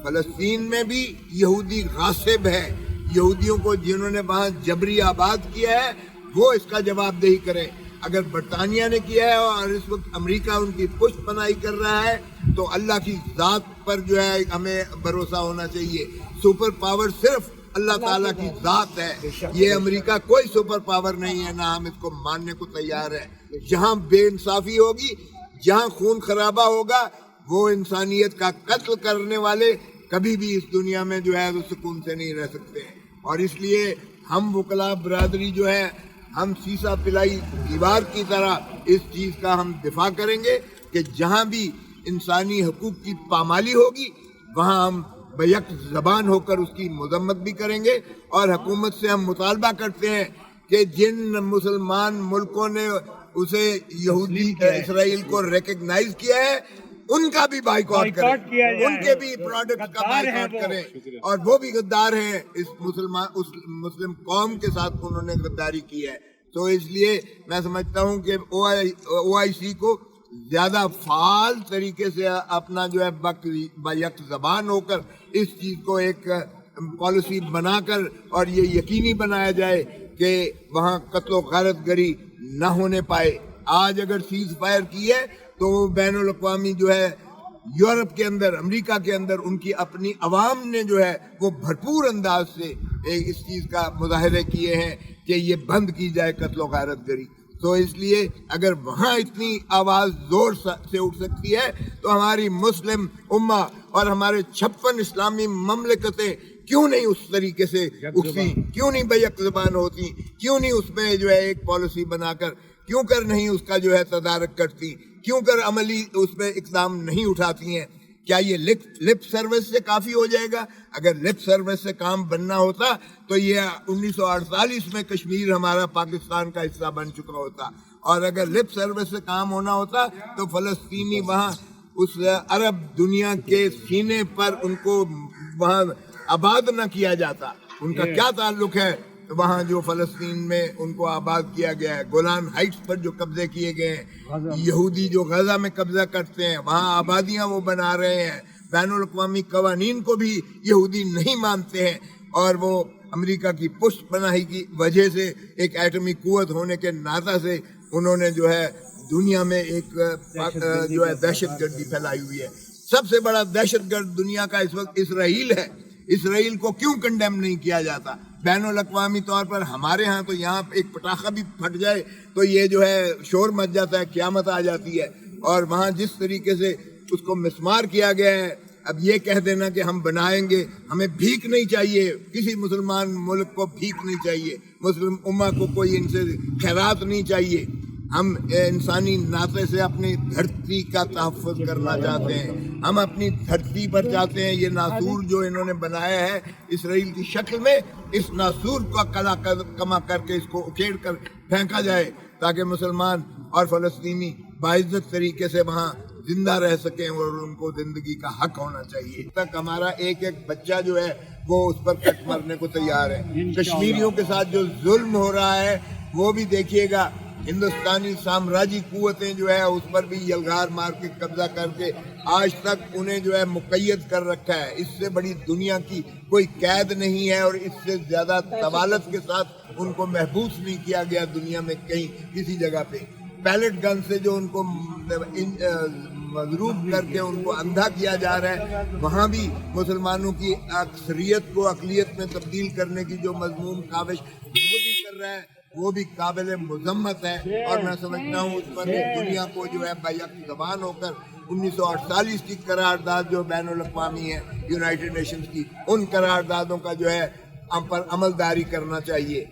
فلسطین میں بھی یہودی غاصب ہے، یہودیوں کو جنہوں نے وہاں جبری آباد کیا ہے وہ اس کا جواب دہی کریں۔ اگر برطانیہ نے کیا ہے اور اس وقت امریکہ ان کی پشت پناہی کر رہا ہے تو اللہ کی ذات پر جو ہے ہمیں بھروسہ ہونا چاہیے۔ سپر پاور صرف اللہ تعالیٰ کی ذات ہے، یہ امریکہ کوئی سپر پاور نہیں ہے، نہ ہم اس کو ماننے کو تیار ہے۔ جہاں بے انصافی ہوگی، جہاں خون خرابہ ہوگا، وہ انسانیت کا قتل کرنے والے کبھی بھی اس دنیا میں جو ہے وہ سکون سے نہیں رہ سکتے ہیں۔ اور اس لیے ہم وکلاء برادری جو ہے ہم سیسا پلائی دیوار کی طرح اس چیز کا ہم دفاع کریں گے کہ جہاں بھی انسانی حقوق کی پامالی ہوگی وہاں ہم بیک زبان ہو کر اس کی مذمت بھی کریں گے، اور حکومت سے ہم مطالبہ کرتے ہیں کہ جن مسلمان ملکوں نے اسے یہودی اسرائیل کو ریکگنائز کیا ہے ان کا بھی بائیکاٹ کریں، ان کے بھی پروڈکٹ کا بائیکاٹ کریں، اور وہ بھی غدار ہیں، اس مسلم قوم کے ساتھ انہوں نے غداری کی ہے۔ تو اس لیے میں سمجھتا ہوں کہ او آئی سی کو زیادہ فعال طریقے سے اپنا جو ہے بیک زبان ہو کر اس چیز کو ایک پالیسی بنا کر اور یہ یقینی بنایا جائے کہ وہاں قتل و غارت گری نہ ہونے پائے۔ آج اگر سیز فائر کی ہے تو بین الاقوامی جو ہے یورپ کے اندر، امریکہ کے اندر ان کی اپنی عوام نے جو ہے وہ بھرپور انداز سے اس چیز کا مظاہرے کیے ہیں کہ یہ بند کی جائے قتل و غارت گری۔ تو اس لیے اگر وہاں اتنی آواز زور سے اٹھ سکتی ہے تو ہماری مسلم امہ اور ہمارے 56 اسلامی مملکتیں کیوں نہیں اس طریقے سے اٹھتی، کیوں نہیں بیک زبان ہوتی، کیوں نہیں اس میں جو ہے ایک پالیسی بنا کر کیوں کر نہیں اس کا جو ہے تدارک کرتی، کیوں کر عملی اس میں اقدام نہیں اٹھاتی ہیں؟ کیا یہ لپ سروس سے کافی ہو جائے گا؟ اگر لپ سروس سے کام بننا ہوتا تو یہ 1948 میں کشمیر ہمارا پاکستان کا حصہ بن چکا ہوتا، اور اگر لپ سروس سے کام ہونا ہوتا تو فلسطینی وہاں اس عرب دنیا کے سینے پر ان کو وہاں آباد نہ کیا جاتا۔ ان کا کیا تعلق ہے وہاں جو فلسطین میں ان کو آباد کیا گیا ہے؟ گولان ہائٹس پر جو قبضے کیے گئے ہیں، یہودی جو غزہ میں قبضہ کرتے ہیں، وہاں آبادیاں وہ بنا رہے ہیں، بین الاقوامی قوانین کو بھی یہودی نہیں مانتے ہیں، اور وہ امریکہ کی پشت پناہی کی وجہ سے ایک ایٹمی قوت ہونے کے ناطہ سے انہوں نے جو ہے دنیا میں ایک جو ہے دہشت گردی پھیلائی ہوئی ہے۔ سب سے بڑا دہشت گرد دنیا کا اس وقت اسرائیل ہے۔ اسرائیل کو کیوں کنڈیم نہیں کیا جاتا بین الاقوامی طور پر؟ ہمارے ہاں تو یہاں ایک پٹاخہ بھی پھٹ جائے تو یہ جو ہے شور مچ جاتا ہے، قیامت آ جاتی ہے، اور وہاں جس طریقے سے اس کو مسمار کیا گیا ہے، اب یہ کہہ دینا کہ ہم بنائیں گے، ہمیں بھیک نہیں چاہیے، کسی مسلمان ملک کو بھیک نہیں چاہیے، مسلم امہ کو کوئی ان سے خیرات نہیں چاہیے۔ ہم انسانی ناطے سے اپنی دھرتی کا تحفظ کرنا چاہتے ہیں، ہم اپنی دھرتی پر چاہتے ہیں یہ ناسور جو انہوں نے بنایا ہے اسرائیل کی شکل میں، اس ناسور کا کما کر کے اس کو اکھیڑ کر پھینکا جائے تاکہ مسلمان اور فلسطینی باعزت طریقے سے وہاں زندہ رہ سکیں، اور ان کو زندگی کا حق ہونا چاہیے۔ تک ہمارا ایک ایک بچہ جو ہے وہ اس پر کٹ مرنے کو تیار ہے۔ کشمیریوں کے ساتھ جو ظلم ہو رہا ہے وہ بھی دیکھیے گا، ہندوستانی سامراجی قوتیں جو ہے اس پر بھی یلغار مار کے قبضہ کر کے آج تک انہیں جو ہے مقید کر رکھا ہے۔ اس سے بڑی دنیا کی کوئی قید نہیں ہے، اور اس سے زیادہ طوالت کے ساتھ ان کو محبوس نہیں کیا گیا دنیا میں کہیں کسی جگہ پہ۔ پیلٹ گن سے جو ان کو مضروب کر کے ان کو اندھا کیا جا رہا ہے، وہاں بھی مسلمانوں کی اکثریت کو اقلیت میں تبدیل کرنے کی جو مضمون کاوش مودی کر رہا ہے وہ بھی قابل مذمت ہے، اور میں سمجھتا ہوں اس پر دنیا کو جو ہے بیک زبان ہو کر 1948 کی قرارداد جو بین الاقوامی ہے یونائٹڈ نیشنز کی، ان قراردادوں کا جو ہے ہم پر عمل داری کرنا چاہیے۔